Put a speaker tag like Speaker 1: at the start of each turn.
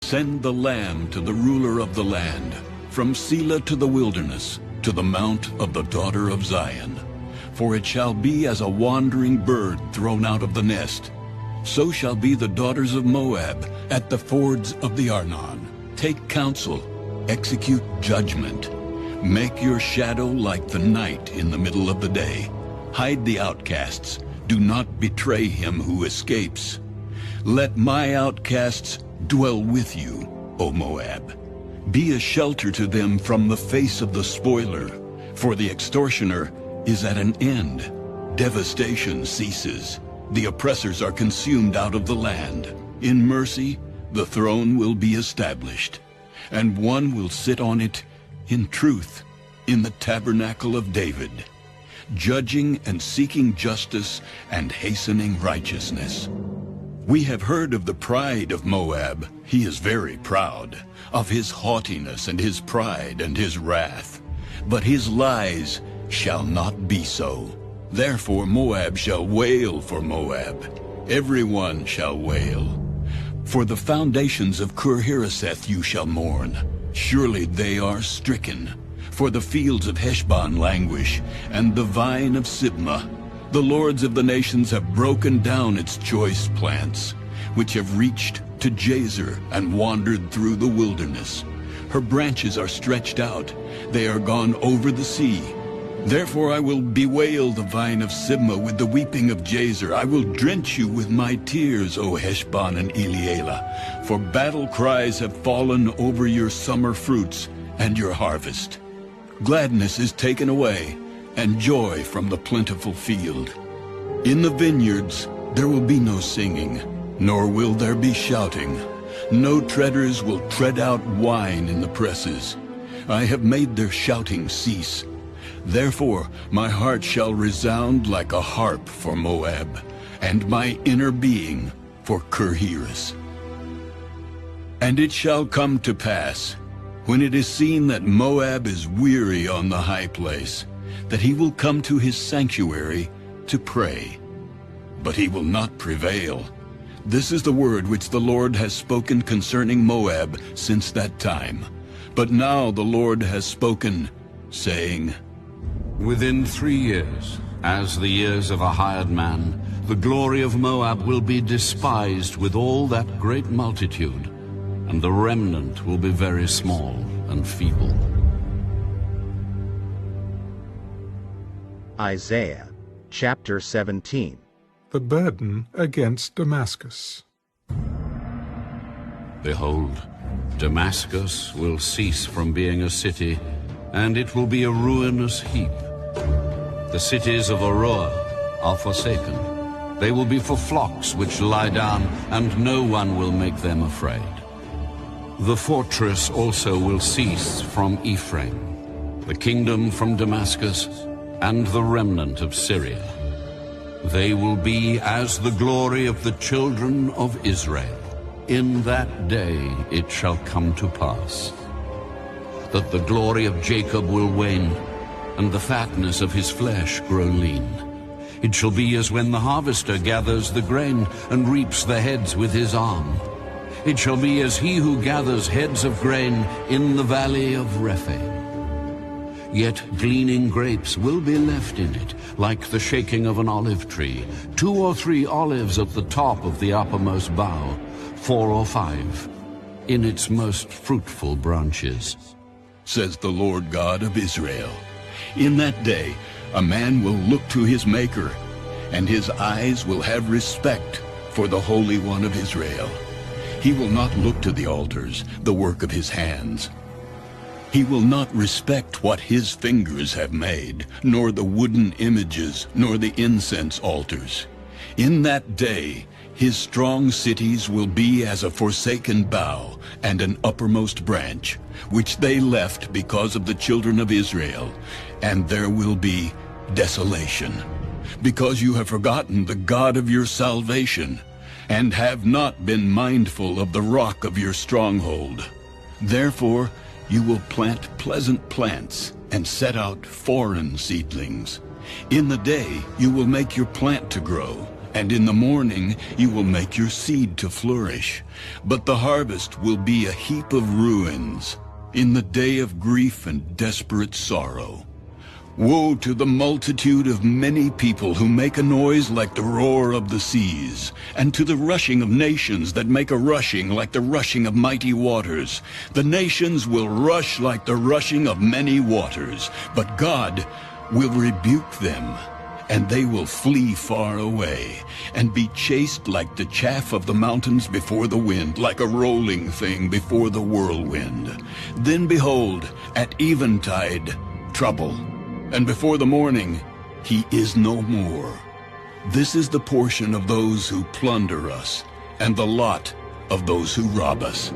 Speaker 1: Send the lamb to the ruler of the land, from Selah to the wilderness, to the mount of the daughter of Zion. For it shall be as a wandering bird thrown out of the nest. So shall be the daughters of Moab at the fords of the Arnon. Take counsel, execute judgment. Make your shadow like the night in the middle of the day. Hide the outcasts. Do not betray him who escapes. Let my outcasts dwell with you, O Moab. Be a shelter to them from the face of the spoiler, for the extortioner is at an end. Devastation ceases. The oppressors are consumed out of the land. In mercy, the throne will be established, and one will sit on it in truth, in the tabernacle of David, judging and seeking justice and hastening righteousness. We have heard of the pride of Moab. He is very proud, of his haughtiness and his pride and his wrath. But his lies shall not be so. Therefore Moab shall wail for Moab. Everyone shall wail. For the foundations of Kir-Hareseth you shall mourn. Surely they are stricken. For the fields of Heshbon languish, and the vine of Sibmah. The lords of the nations have broken down its choice plants, which have reached to Jazer and wandered through the wilderness. Her branches are stretched out. They are gone over the sea. Therefore I will bewail the vine of Sibmah with the weeping of Jazer. I will drench you with my tears, O Heshbon and Elealeh, for battle cries have fallen over your summer fruits and your harvest. Gladness is taken away, and joy from the plentiful field. In the vineyards there will be no singing, nor will there be shouting. No treaders will tread out wine in the presses. I have made their shouting cease. Therefore my heart shall resound like a harp for Moab, and my inner being for Kir-Hares. And it shall come to pass, when it is seen that Moab is weary on the high place, that he will come to his sanctuary to pray. But he will not prevail. This is the word which the Lord has spoken concerning Moab since that time. But now the Lord has spoken, saying,
Speaker 2: Within 3 years, as the years of a hired man, the glory of Moab will be despised with all that great multitude, and the remnant will be very small and feeble.
Speaker 3: Isaiah chapter 17.
Speaker 4: The burden against Damascus.
Speaker 2: Behold, Damascus will cease from being a city, and it will be a ruinous heap. The cities of Aroer are forsaken. They will be for flocks which lie down, and no one will make them afraid. The fortress also will cease from Ephraim, the kingdom from Damascus, and the remnant of Syria. They will be as the glory of the children of Israel. In that day it shall come to pass that the glory of Jacob will wane, and the fatness of his flesh grow lean. It shall be as when the harvester gathers the grain and reaps the heads with his arm. It shall be as he who gathers heads of grain in the valley of Rephaim. Yet gleaning grapes will be left in it, like the shaking of an olive tree, 2 or 3 olives at the top of the uppermost bough, 4 or 5 in its most fruitful branches.
Speaker 1: Says the Lord God of Israel. In that day a man will look to his Maker, and his eyes will have respect for the Holy One of Israel. He will not look to the altars, the work of his hands. He will not respect what his fingers have made, nor the wooden images, nor the incense altars. In that day his strong cities will be as a forsaken bough and an uppermost branch, which they left because of the children of Israel, and there will be desolation, because you have forgotten the God of your salvation, and have not been mindful of the rock of your stronghold. Therefore you will plant pleasant plants and set out foreign seedlings. In the day you will make your plant to grow, And in the morning you will make your seed to flourish, but the harvest will be a heap of ruins, in the day of grief and desperate sorrow. Woe to the multitude of many people who make a noise like the roar of the seas, and to the rushing of nations that make a rushing like the rushing of mighty waters. The nations will rush like the rushing of many waters, but God will rebuke them, and they will flee far away, and be chased like the chaff of the mountains before the wind, like a rolling thing before the whirlwind. Then behold, at eventide, trouble. And before the morning, he is no more. This is the portion of those who plunder us, and the lot of those who rob us.